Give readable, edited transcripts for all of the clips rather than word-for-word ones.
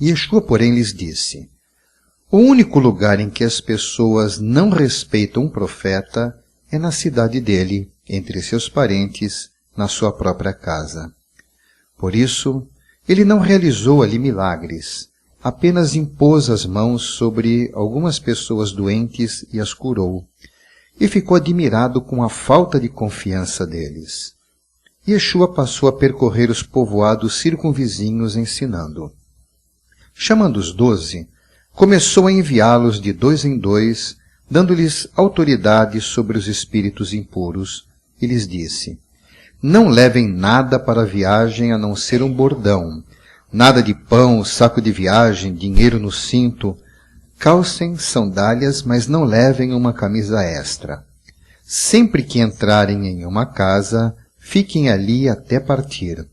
Yeshua, porém, lhes disse: o único lugar em que as pessoas não respeitam um profeta é na cidade dele, entre seus parentes, na sua própria casa. Por isso, ele não realizou ali milagres, apenas impôs as mãos sobre algumas pessoas doentes e as curou, e ficou admirado com a falta de confiança deles. Yeshua passou a percorrer os povoados circunvizinhos ensinando. Chamando os 12, começou a enviá-los de 2 em 2, dando-lhes autoridade sobre os espíritos impuros, e lhes disse: não levem nada para a viagem a não ser um bordão, nada de pão, saco de viagem, dinheiro no cinto. Calcem sandálias, mas não levem uma camisa extra. Sempre que entrarem em uma casa, fiquem ali até partir.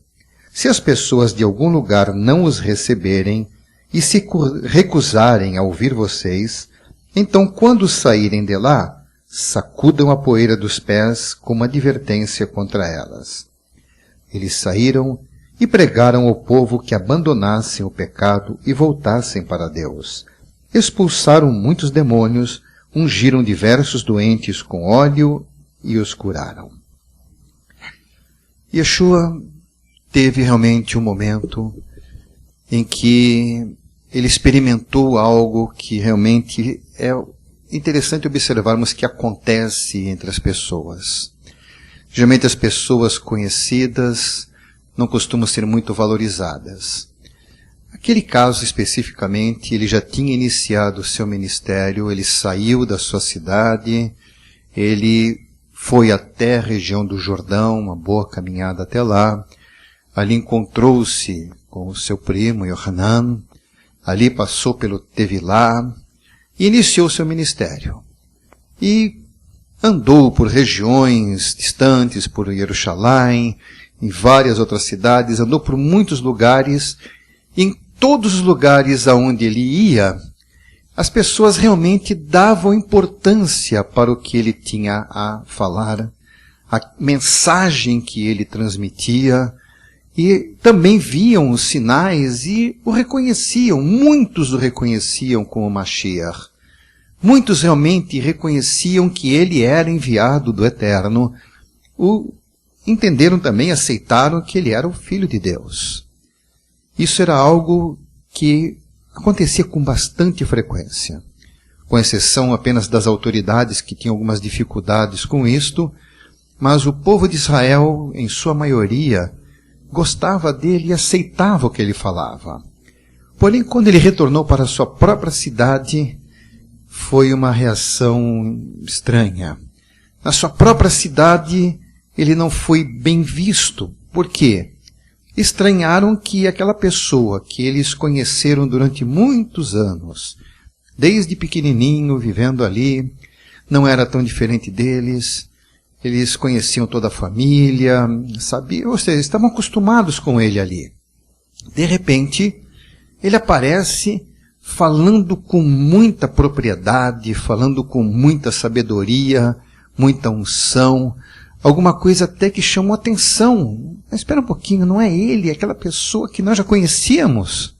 Se as pessoas de algum lugar não os receberem e se recusarem a ouvir vocês, então quando saírem de lá, sacudam a poeira dos pés como advertência contra elas. Eles saíram e pregaram ao povo que abandonassem o pecado e voltassem para Deus. Expulsaram muitos demônios, ungiram diversos doentes com óleo e os curaram. Yeshua teve realmente um momento em que ele experimentou algo que realmente é interessante observarmos que acontece entre as pessoas. Geralmente as pessoas conhecidas não costumam ser muito valorizadas. Aquele caso especificamente, ele já tinha iniciado o seu ministério, ele saiu da sua cidade, ele foi até a região do Jordão, uma boa caminhada até lá, ali encontrou-se com o seu primo Yohanan, ali passou pelo Tevilá, e iniciou seu ministério. E andou por regiões distantes, por Jerusalém, em várias outras cidades, andou por muitos lugares, e em todos os lugares aonde ele ia, as pessoas realmente davam importância para o que ele tinha a falar, a mensagem que ele transmitia, e também viam os sinais e o reconheciam, muitos o reconheciam como Mashiach. Muitos realmente reconheciam que ele era enviado do Eterno, entenderam também, aceitaram que ele era o Filho de Deus. Isso era algo que acontecia com bastante frequência, com exceção apenas das autoridades que tinham algumas dificuldades com isto, mas o povo de Israel, em sua maioria, gostava dele e aceitava o que ele falava. Porém, quando ele retornou para a sua própria cidade, foi uma reação estranha. Na sua própria cidade, ele não foi bem visto. Por quê? Estranharam que aquela pessoa que eles conheceram durante muitos anos, desde pequenininho, vivendo ali, não era tão diferente deles. Eles conheciam toda a família, sabiam, ou seja, estavam acostumados com ele ali. De repente, ele aparece falando com muita propriedade, falando com muita sabedoria, muita unção, alguma coisa até que chamou atenção. Mas espera um pouquinho, não é ele, é aquela pessoa que nós já conhecíamos.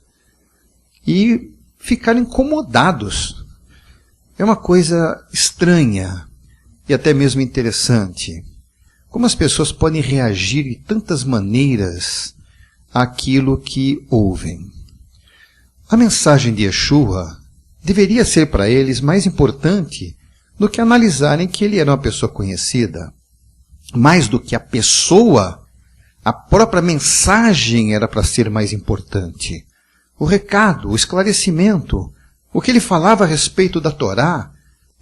E ficaram incomodados. É uma coisa estranha e até mesmo interessante. Como as pessoas podem reagir de tantas maneiras àquilo que ouvem. A mensagem de Yeshua deveria ser para eles mais importante do que analisarem que ele era uma pessoa conhecida. Mais do que a pessoa, a própria mensagem era para ser mais importante. O recado, o esclarecimento, o que ele falava a respeito da Torá,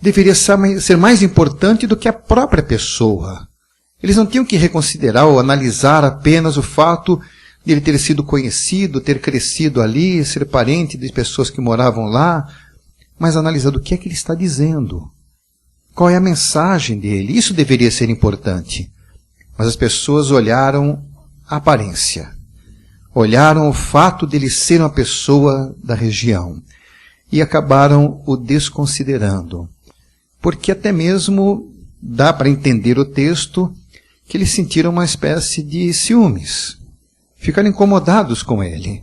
deveria ser mais importante do que a própria pessoa. Eles não tinham que reconsiderar ou analisar apenas o fato de ele ter sido conhecido, ter crescido ali, ser parente de pessoas que moravam lá, mas analisar o que é que ele está dizendo. Qual é a mensagem dele? Isso deveria ser importante. Mas as pessoas olharam a aparência. Olharam o fato de ele ser uma pessoa da região. E acabaram o desconsiderando. Porque até mesmo dá para entender o texto que eles sentiram uma espécie de ciúmes. Ficaram incomodados com ele.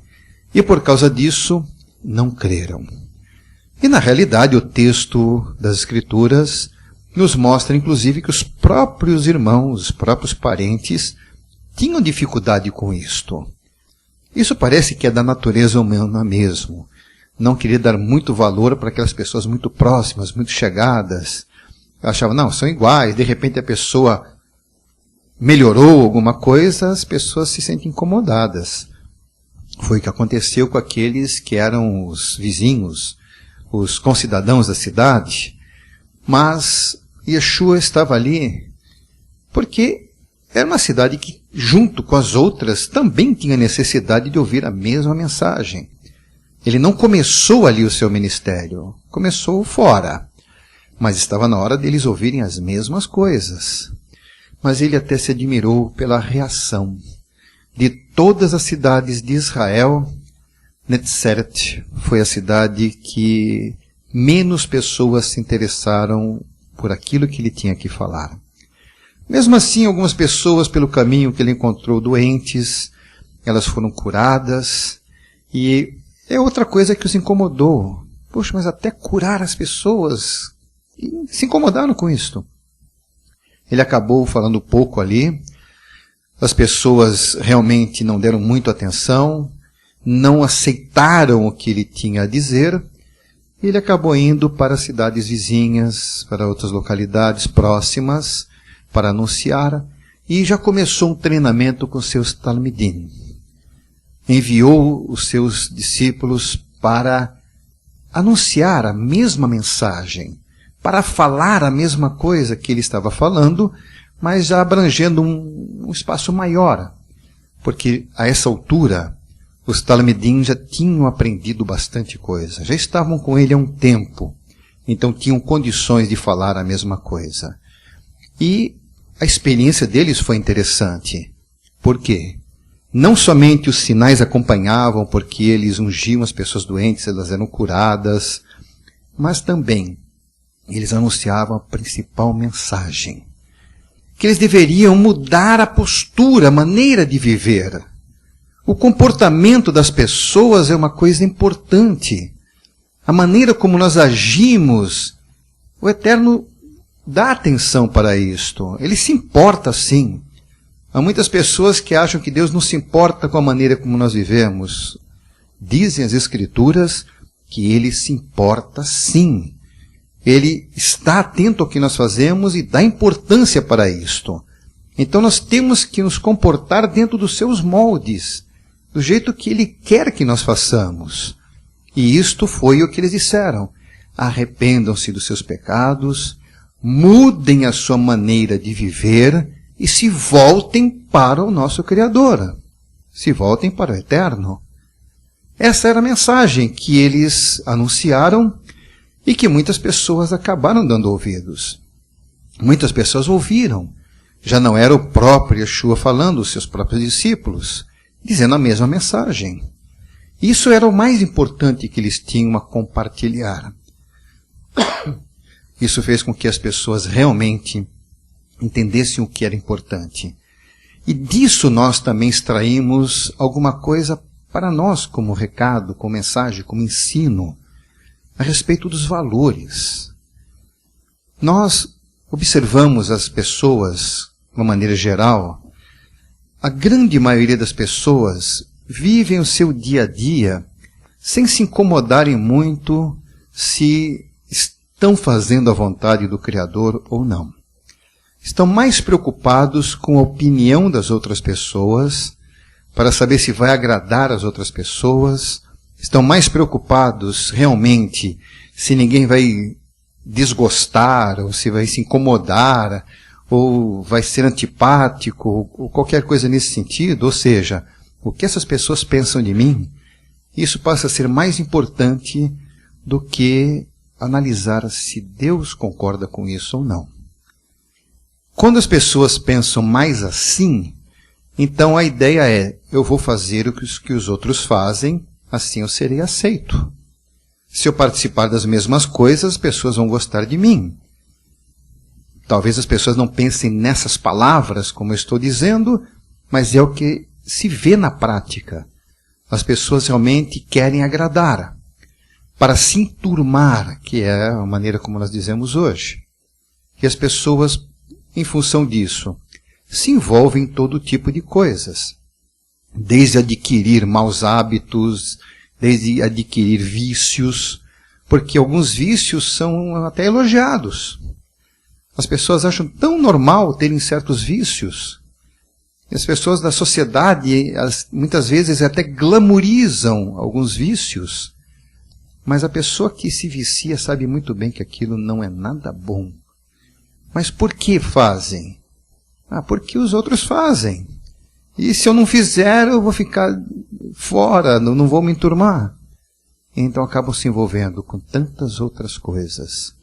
E por causa disso, não creram. E na realidade o texto das Escrituras nos mostra inclusive que os próprios irmãos, os próprios parentes, tinham dificuldade com isto. Isso parece que é da natureza humana mesmo. Não queria dar muito valor para aquelas pessoas muito próximas, muito chegadas. Achavam, não, são iguais, de repente a pessoa melhorou alguma coisa, as pessoas se sentem incomodadas. Foi o que aconteceu com aqueles que eram os vizinhos, os concidadãos da cidade. Mas Yeshua estava ali porque era uma cidade que, junto com as outras, também tinha necessidade de ouvir a mesma mensagem. Ele não começou ali o seu ministério, começou fora. Mas estava na hora deles ouvirem as mesmas coisas. Mas ele até se admirou pela reação. De todas as cidades de Israel, Netzeret foi a cidade que menos pessoas se interessaram por aquilo que ele tinha que falar. Mesmo assim, algumas pessoas pelo caminho que ele encontrou doentes, elas foram curadas, e é outra coisa que os incomodou. Poxa, mas até curar as pessoas, e se incomodaram com isto. Ele acabou falando pouco ali, as pessoas realmente não deram muito atenção, não aceitaram o que ele tinha a dizer, e ele acabou indo para cidades vizinhas, para outras localidades próximas, para anunciar, e já começou um treinamento com seus talmidim. Enviou os seus discípulos para anunciar a mesma mensagem, para falar a mesma coisa que ele estava falando, mas já abrangendo um espaço maior, porque a essa altura os talmidim já tinham aprendido bastante coisa, já estavam com ele há um tempo, então tinham condições de falar a mesma coisa. E a experiência deles foi interessante. Por quê? Não somente os sinais acompanhavam, porque eles ungiam as pessoas doentes, elas eram curadas, mas também eles anunciavam a principal mensagem. Que eles deveriam mudar a postura, a maneira de viver. O comportamento das pessoas é uma coisa importante. A maneira como nós agimos, o Eterno dá atenção para isto. Ele se importa sim. Há muitas pessoas que acham que Deus não se importa com a maneira como nós vivemos. Dizem as Escrituras que Ele se importa sim. Ele está atento ao que nós fazemos e dá importância para isto. Então nós temos que nos comportar dentro dos seus moldes, do jeito que Ele quer que nós façamos. E isto foi o que eles disseram. Arrependam-se dos seus pecados, mudem a sua maneira de viver e se voltem para o nosso Criador. Se voltem para o Eterno. Essa era a mensagem que eles anunciaram e que muitas pessoas acabaram dando ouvidos. Muitas pessoas ouviram. Já não era o próprio Yeshua falando, os seus próprios discípulos, dizendo a mesma mensagem. Isso era o mais importante que eles tinham a compartilhar. Isso fez com que as pessoas realmente entendessem o que era importante. E disso nós também extraímos alguma coisa para nós como recado, como mensagem, como ensino, a respeito dos valores. Nós observamos as pessoas, de uma maneira geral, a grande maioria das pessoas vivem o seu dia a dia sem se incomodarem muito se estão fazendo a vontade do Criador ou não. Estão mais preocupados com a opinião das outras pessoas, para saber se vai agradar as outras pessoas. Estão mais preocupados realmente se ninguém vai desgostar, ou se vai se incomodar, ou vai ser antipático, ou qualquer coisa nesse sentido. Ou seja, o que essas pessoas pensam de mim, isso passa a ser mais importante do que analisar se Deus concorda com isso ou não. Quando as pessoas pensam mais assim, então a ideia é, eu vou fazer o que os outros fazem, assim eu serei aceito. Se eu participar das mesmas coisas, as pessoas vão gostar de mim. Talvez as pessoas não pensem nessas palavras, como eu estou dizendo, mas é o que se vê na prática. As pessoas realmente querem agradar. para se enturmar, que é a maneira como nós dizemos hoje. E as pessoas, em função disso, se envolvem em todo tipo de coisas. Desde adquirir maus hábitos, desde adquirir vícios, porque alguns vícios são até elogiados. As pessoas acham tão normal terem certos vícios. E as pessoas da sociedade, muitas vezes, até glamorizam alguns vícios. Mas a pessoa que se vicia sabe muito bem que aquilo não é nada bom. Mas por que fazem? Porque os outros fazem. E se eu não fizer, eu vou ficar fora, não vou me enturmar. Então acabam se envolvendo com tantas outras coisas.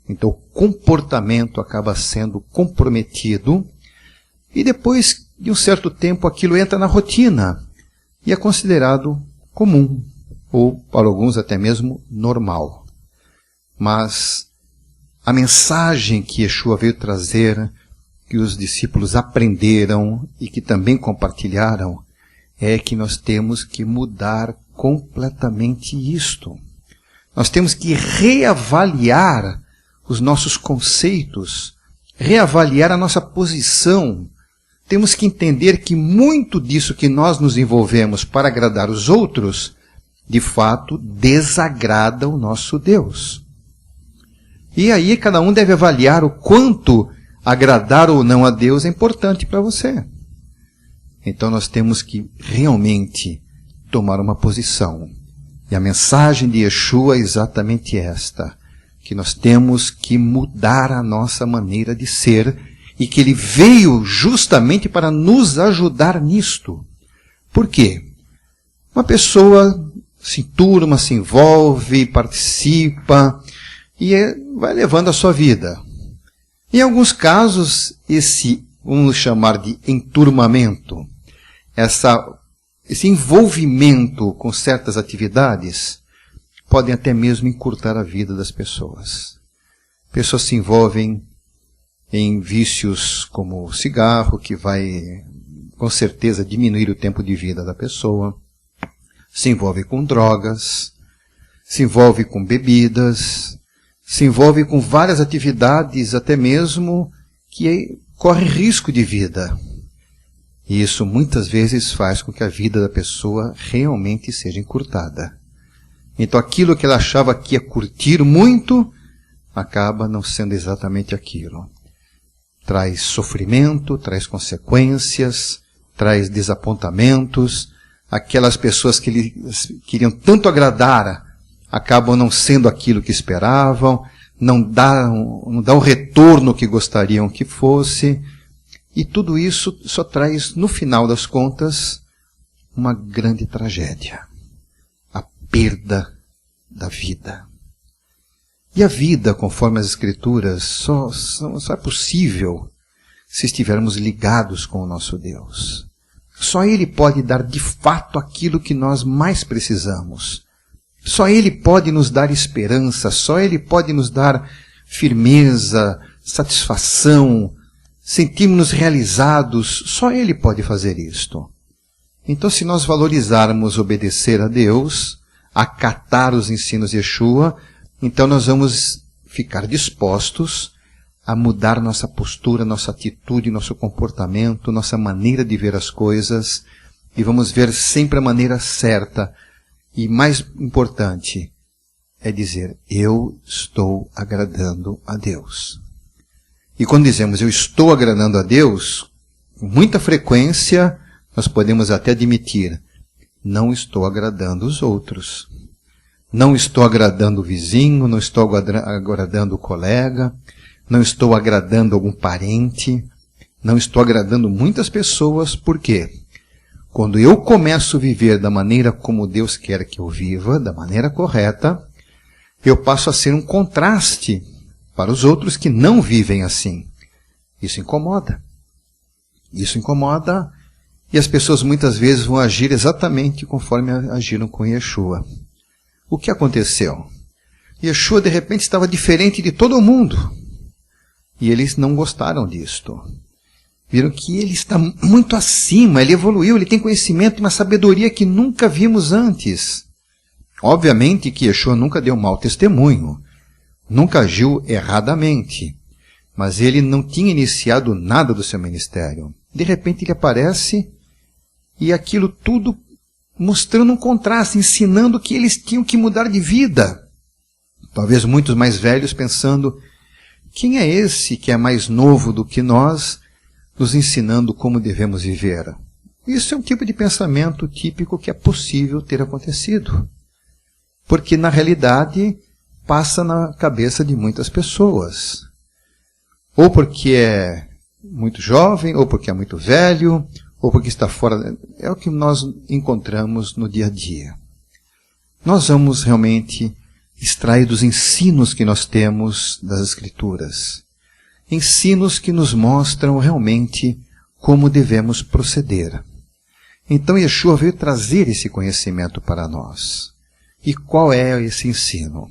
Então o comportamento acaba sendo comprometido e depois de um certo tempo aquilo entra na rotina e é considerado comum, ou para alguns até mesmo normal. Mas a mensagem que Yeshua veio trazer, que os discípulos aprenderam e que também compartilharam, é que nós temos que mudar completamente isto. Nós temos que reavaliar os nossos conceitos, reavaliar a nossa posição. Temos que entender que muito disso que nós nos envolvemos para agradar os outros, de fato, desagrada o nosso Deus. E aí cada um deve avaliar o quanto agradar ou não a Deus é importante para você. Então nós temos que realmente tomar uma posição. E a mensagem de Yeshua é exatamente esta, que nós temos que mudar a nossa maneira de ser e que Ele veio justamente para nos ajudar nisto. Por quê? Uma pessoa se enturma, se envolve, participa e vai levando a sua vida. Em alguns casos, vamos chamar de enturmamento, esse envolvimento com certas atividades, podem até mesmo encurtar a vida das pessoas. Pessoas se envolvem em vícios como o cigarro, que vai com certeza diminuir o tempo de vida da pessoa. Se envolve com drogas, se envolve com bebidas, se envolve com várias atividades até mesmo que correm risco de vida. E isso muitas vezes faz com que a vida da pessoa realmente seja encurtada. Então aquilo que ela achava que ia curtir muito, acaba não sendo exatamente aquilo. Traz sofrimento, traz consequências, traz desapontamentos. Aquelas pessoas que queriam tanto agradar, acabam não sendo aquilo que esperavam, não dá o retorno que gostariam que fosse. E tudo isso só traz, no final das contas, uma grande tragédia. Perda da vida. E a vida, conforme as Escrituras, só é possível se estivermos ligados com o nosso Deus. Só Ele pode dar de fato aquilo que nós mais precisamos. Só Ele pode nos dar esperança, só Ele pode nos dar firmeza, satisfação, sentirmos-nos realizados, só Ele pode fazer isto. Então, se nós valorizarmos obedecer a Deus, acatar os ensinos de Yeshua, então nós vamos ficar dispostos a mudar nossa postura, nossa atitude, nosso comportamento, nossa maneira de ver as coisas, e vamos ver sempre a maneira certa. E mais importante é dizer, eu estou agradando a Deus. E quando dizemos, eu estou agradando a Deus, com muita frequência nós podemos até admitir, não estou agradando os outros. Não estou agradando o vizinho, não estou agradando o colega, não estou agradando algum parente, não estou agradando muitas pessoas. Por quê? Quando eu começo a viver da maneira como Deus quer que eu viva, da maneira correta, eu passo a ser um contraste para os outros que não vivem assim. Isso incomoda. Isso incomoda. E as pessoas muitas vezes vão agir exatamente conforme agiram com Yeshua. O que aconteceu? Yeshua de repente estava diferente de todo mundo. E eles não gostaram disto. Viram que ele está muito acima, ele evoluiu, ele tem conhecimento e uma sabedoria que nunca vimos antes. Obviamente que Yeshua nunca deu mau testemunho, nunca agiu erradamente, mas ele não tinha iniciado nada do seu ministério. De repente ele aparece e aquilo tudo mostrando um contraste, ensinando que eles tinham que mudar de vida. Talvez muitos mais velhos pensando, quem é esse que é mais novo do que nós, nos ensinando como devemos viver? Isso é um tipo de pensamento típico que é possível ter acontecido. Porque, na realidade, passa na cabeça de muitas pessoas. Ou porque é muito jovem, ou porque é muito velho, ou porque está fora. É o que nós encontramos no dia a dia. Nós vamos realmente extrair dos ensinos que nós temos das Escrituras. Ensinos que nos mostram realmente como devemos proceder. Então Yeshua veio trazer esse conhecimento para nós. E qual é esse ensino?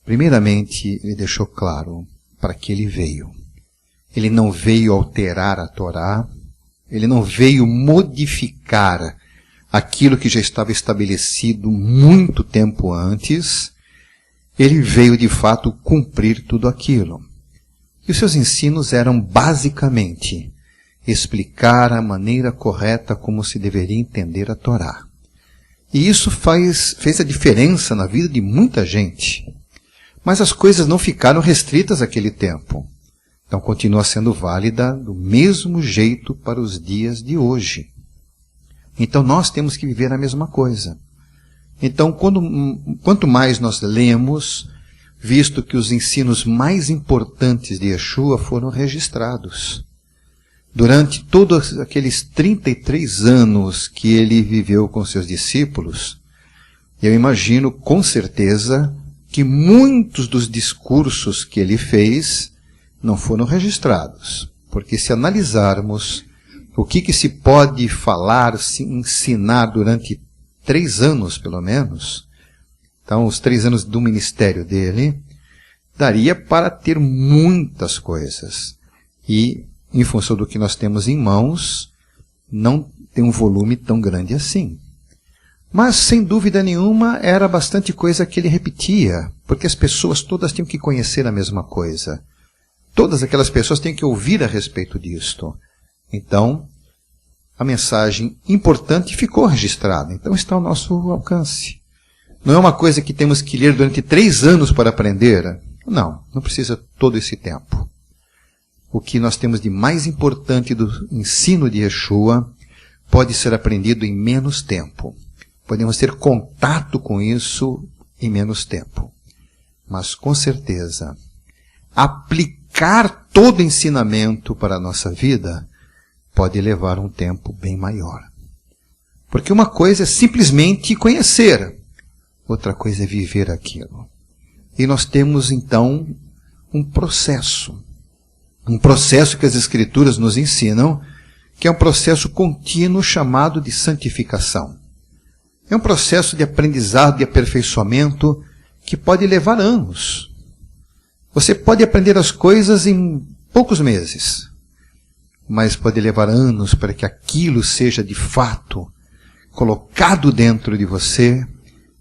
Primeiramente, ele deixou claro para que ele veio. Ele não veio alterar a Torá, ele não veio modificar aquilo que já estava estabelecido muito tempo antes, ele veio de fato cumprir tudo aquilo. E os seus ensinos eram basicamente explicar a maneira correta como se deveria entender a Torá. E isso fez a diferença na vida de muita gente. Mas as coisas não ficaram restritas àquele tempo. Então continua sendo válida do mesmo jeito para os dias de hoje. Então nós temos que viver a mesma coisa. Então quanto mais nós lemos, visto que os ensinos mais importantes de Yeshua foram registrados. Durante todos aqueles 33 anos que ele viveu com seus discípulos, eu imagino com certeza que muitos dos discursos que ele fez não foram registrados. Porque se analisarmos o que se pode falar, se ensinar durante 3 anos pelo menos, então os 3 anos do ministério dele, daria para ter muitas coisas. E em função do que nós temos em mãos, não tem um volume tão grande assim. Mas, sem dúvida nenhuma, era bastante coisa que ele repetia, porque as pessoas todas tinham que conhecer a mesma coisa. Todas aquelas pessoas têm que ouvir a respeito disto. Então, a mensagem importante ficou registrada, então está ao nosso alcance. Não é uma coisa que temos que ler durante 3 anos para aprender. Não, não precisa todo esse tempo. O que nós temos de mais importante do ensino de Yeshua pode ser aprendido em menos tempo. Podemos ter contato com isso em menos tempo. Mas, com certeza, aplicar todo o ensinamento para a nossa vida pode levar um tempo bem maior. Porque uma coisa é simplesmente conhecer, outra coisa é viver aquilo. E nós temos, então, um processo que as Escrituras nos ensinam, que é um processo contínuo chamado de santificação. É um processo de aprendizado, de aperfeiçoamento, que pode levar anos. Você pode aprender as coisas em poucos meses, mas pode levar anos para que aquilo seja de fato colocado dentro de você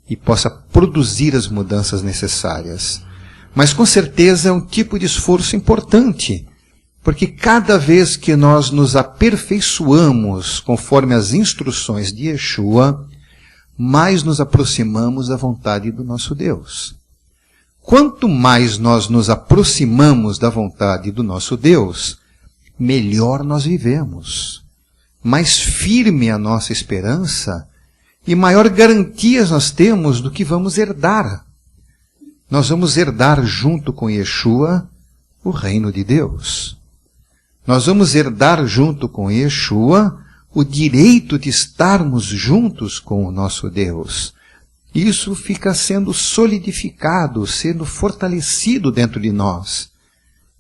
e possa produzir as mudanças necessárias. Mas com certeza é um tipo de esforço importante, porque cada vez que nós nos aperfeiçoamos conforme as instruções de Yeshua, mais nos aproximamos da vontade do nosso Deus. Quanto mais nós nos aproximamos da vontade do nosso Deus, melhor nós vivemos. Mais firme a nossa esperança e maior garantias nós temos do que vamos herdar. Nós vamos herdar junto com Yeshua o reino de Deus. Nós vamos herdar junto com Yeshua o direito de estarmos juntos com o nosso Deus. Isso fica sendo solidificado, sendo fortalecido dentro de nós.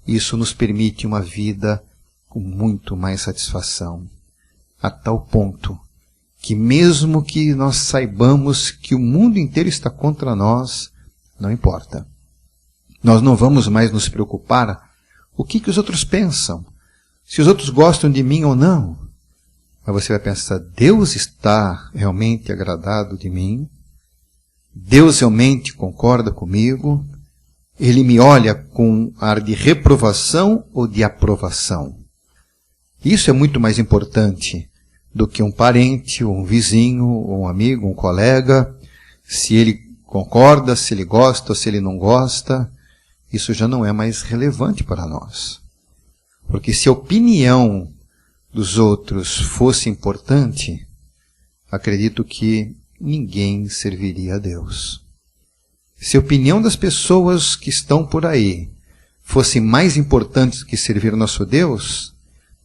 Isso nos permite uma vida com muito mais satisfação. A tal ponto que mesmo que nós saibamos que o mundo inteiro está contra nós, não importa. Nós não vamos mais nos preocupar o que os outros pensam, se os outros gostam de mim ou não. Mas você vai pensar, Deus está realmente agradado de mim? Deus realmente concorda comigo? Ele me olha com ar de reprovação ou de aprovação? Isso é muito mais importante do que um parente, um vizinho, um amigo, um colega. Se ele concorda, se ele gosta ou se ele não gosta, isso já não é mais relevante para nós. Porque se a opinião dos outros fosse importante, acredito que ninguém serviria a Deus. Se a opinião das pessoas que estão por aí fosse mais importante do que servir o nosso Deus,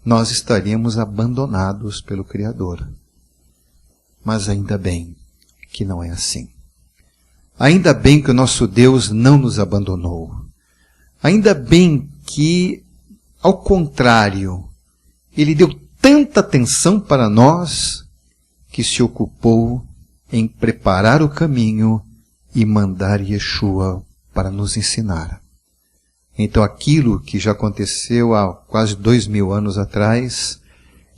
nós estaríamos abandonados pelo Criador. Mas ainda bem que não é assim. Ainda bem que o nosso Deus não nos abandonou. Ainda bem que, ao contrário, Ele deu tanta atenção para nós que se ocupou em preparar o caminho e mandar Yeshua para nos ensinar. Então aquilo que já aconteceu há quase 2000 anos atrás,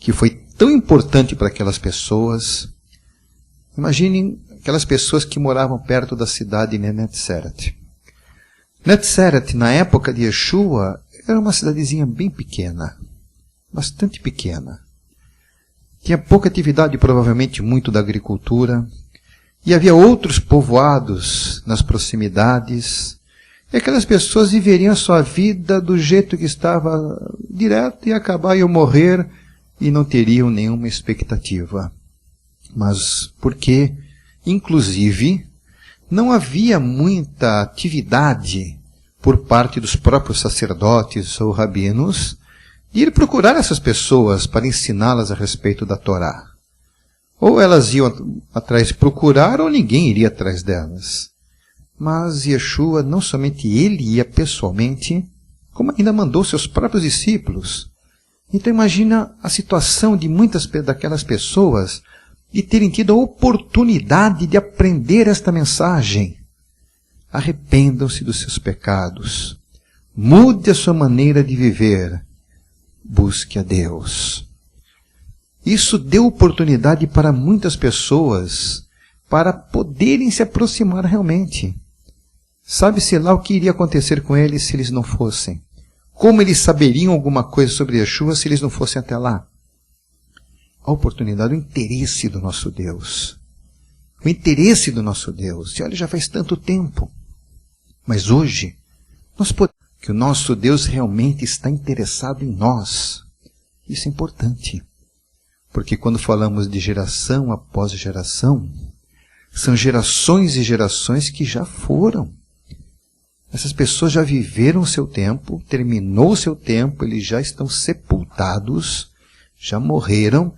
que foi tão importante para aquelas pessoas, imaginem aquelas pessoas que moravam perto da cidade de Netzeret. Netzeret, na época de Yeshua, era uma cidadezinha bem pequena, bastante pequena. Tinha pouca atividade, provavelmente muito da agricultura, e havia outros povoados nas proximidades, e aquelas pessoas viveriam a sua vida do jeito que estava direto, e acabar, iam morrer, e não teriam nenhuma expectativa. Mas porque, inclusive, não havia muita atividade por parte dos próprios sacerdotes ou rabinos de ir procurar essas pessoas para ensiná-las a respeito da Torá. Ou elas iam atrás procurar, ou ninguém iria atrás delas. Mas Yeshua, não somente ele ia pessoalmente, como ainda mandou seus próprios discípulos. Então imagina a situação de muitas daquelas pessoas de terem tido a oportunidade de aprender esta mensagem. Arrependam-se dos seus pecados. Mude a sua maneira de viver. Busque a Deus. Isso deu oportunidade para muitas pessoas para poderem se aproximar realmente. Sabe-se lá o que iria acontecer com eles se eles não fossem. Como eles saberiam alguma coisa sobre Yeshua se eles não fossem até lá? A oportunidade, o interesse do nosso Deus. O interesse do nosso Deus. E olha, já faz tanto tempo. Mas hoje, nós podemos que o nosso Deus realmente está interessado em nós. Isso é importante. Porque quando falamos de geração após geração, são gerações e gerações que já foram. Essas pessoas já viveram o seu tempo, terminou o seu tempo, eles já estão sepultados, já morreram,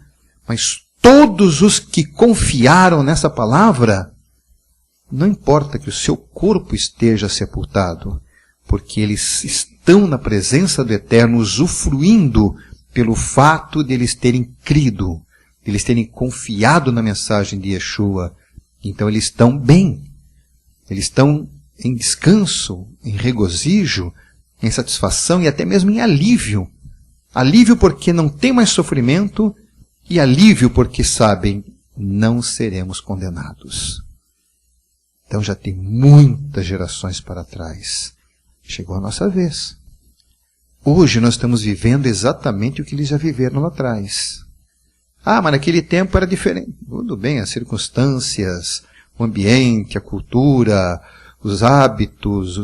mas todos os que confiaram nessa palavra, não importa que o seu corpo esteja sepultado, porque eles estão na presença do Eterno, usufruindo pelo fato de eles terem crido, de eles terem confiado na mensagem de Yeshua. Então eles estão bem, eles estão em descanso, em regozijo, em satisfação e até mesmo em alívio. Alívio porque não tem mais sofrimento e alívio porque sabem, não seremos condenados. Então já tem muitas gerações para trás. Chegou a nossa vez. Hoje nós estamos vivendo exatamente o que eles já viveram lá atrás. Ah, mas naquele tempo era diferente. Tudo bem, as circunstâncias, o ambiente, a cultura, os hábitos,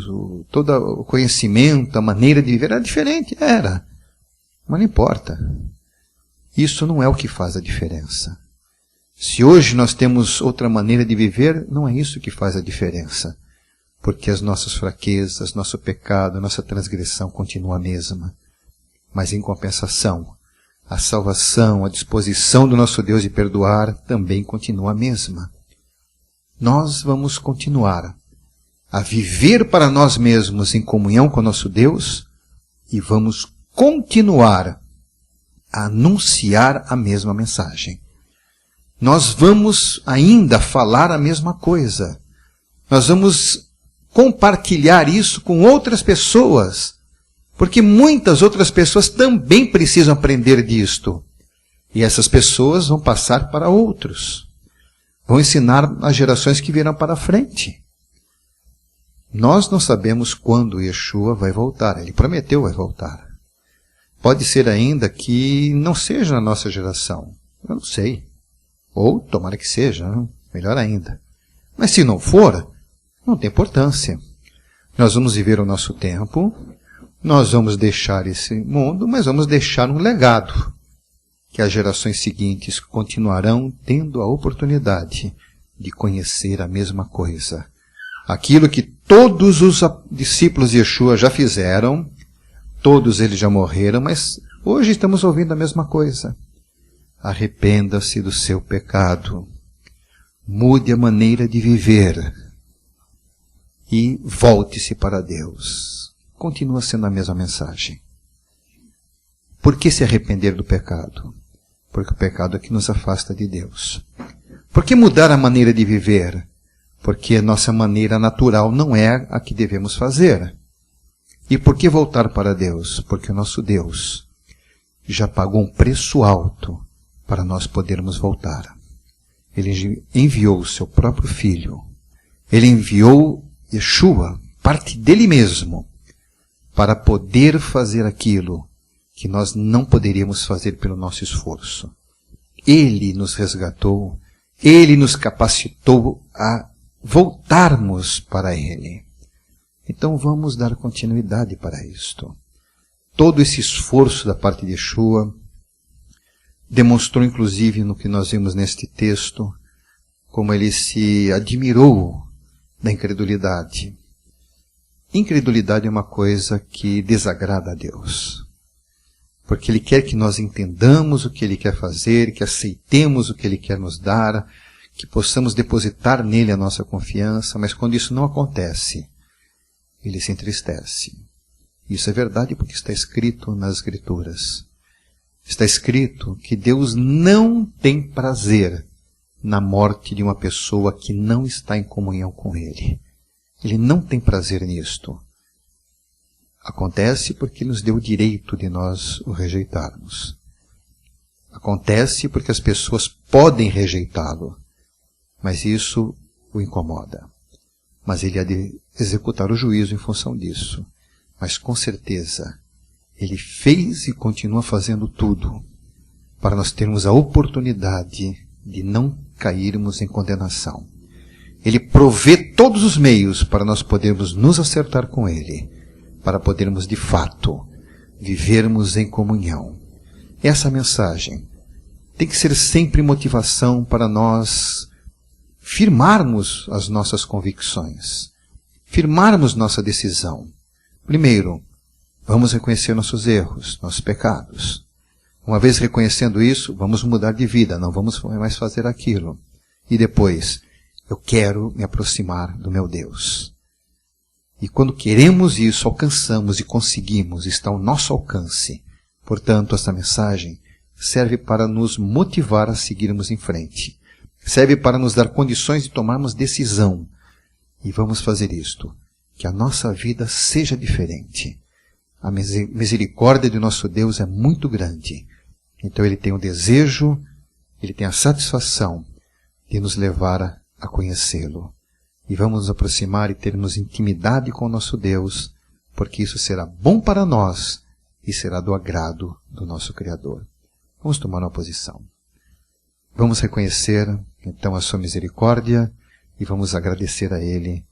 todo o conhecimento, a maneira de viver era diferente. Era. Mas não importa. Isso não é o que faz a diferença. Se hoje nós temos outra maneira de viver, não é isso que faz a diferença. Porque as nossas fraquezas, nosso pecado, nossa transgressão continua a mesma. Mas em compensação, a salvação, a disposição do nosso Deus de perdoar também continua a mesma. Nós vamos continuar a viver para nós mesmos em comunhão com o nosso Deus e vamos continuar a anunciar a mesma mensagem. Nós vamos ainda falar a mesma coisa. Nós vamos compartilhar isso com outras pessoas, porque muitas outras pessoas também precisam aprender disto. E essas pessoas vão passar para outros. vão ensinar as gerações que virão para frente. Nós não sabemos quando Yeshua vai voltar. Ele prometeu vai voltar. Pode ser ainda que não seja na nossa geração. Eu não sei. Ou tomara que seja, melhor ainda. Mas se não for, não tem importância. Nós vamos viver o nosso tempo, nós vamos deixar esse mundo, mas vamos deixar um legado que as gerações seguintes continuarão tendo a oportunidade de conhecer a mesma coisa. Aquilo que todos os discípulos de Yeshua já fizeram, todos eles já morreram, mas hoje estamos ouvindo a mesma coisa. Arrependa-se do seu pecado, mude a maneira de viver e volte-se para Deus. Continua sendo a mesma mensagem. Por que se arrepender do pecado? Porque o pecado é que nos afasta de Deus. Por que mudar a maneira de viver? Porque a nossa maneira natural não é a que devemos fazer. E por que voltar para Deus? Porque o nosso Deus já pagou um preço alto para nós podermos voltar. Ele enviou o seu próprio Filho. Ele enviou Yeshua, parte dele mesmo, para poder fazer aquilo que nós não poderíamos fazer pelo nosso esforço. Ele nos resgatou, Ele nos capacitou a voltarmos para Ele. Então vamos dar continuidade para isto. Todo esse esforço da parte de Yeshua demonstrou, inclusive, no que nós vimos neste texto, como ele se admirou da incredulidade. Incredulidade é uma coisa que desagrada a Deus. Porque Ele quer que nós entendamos o que Ele quer fazer, que aceitemos o que Ele quer nos dar, que possamos depositar nele a nossa confiança, mas quando isso não acontece, Ele se entristece. Isso é verdade porque está escrito nas Escrituras. Está escrito que Deus não tem prazer na morte de uma pessoa que não está em comunhão com Ele. Ele não tem prazer nisto. Acontece porque Ele nos deu o direito de nós o rejeitarmos. Acontece porque as pessoas podem rejeitá-lo, mas isso o incomoda. Mas Ele há de executar o juízo em função disso. Mas com certeza, Ele fez e continua fazendo tudo para nós termos a oportunidade de não cairmos em condenação. Ele provê todos os meios para nós podermos nos acertar com Ele, para podermos de fato vivermos em comunhão. Essa mensagem tem que ser sempre motivação para nós firmarmos as nossas convicções, firmarmos nossa decisão. Primeiro, vamos reconhecer nossos erros, nossos pecados. Uma vez reconhecendo isso, vamos mudar de vida, não vamos mais fazer aquilo. E depois, eu quero me aproximar do meu Deus. E quando queremos isso, alcançamos e conseguimos, está ao nosso alcance. Portanto, esta mensagem serve para nos motivar a seguirmos em frente. Serve para nos dar condições de tomarmos decisão. E vamos fazer isto, que a nossa vida seja diferente. A misericórdia de nosso Deus é muito grande. Então Ele tem o desejo, Ele tem a satisfação de nos levar a conhecê-lo. E vamos nos aproximar e termos intimidade com o nosso Deus, porque isso será bom para nós e será do agrado do nosso Criador. Vamos tomar uma posição. Vamos reconhecer, então, a sua misericórdia e vamos agradecer a Ele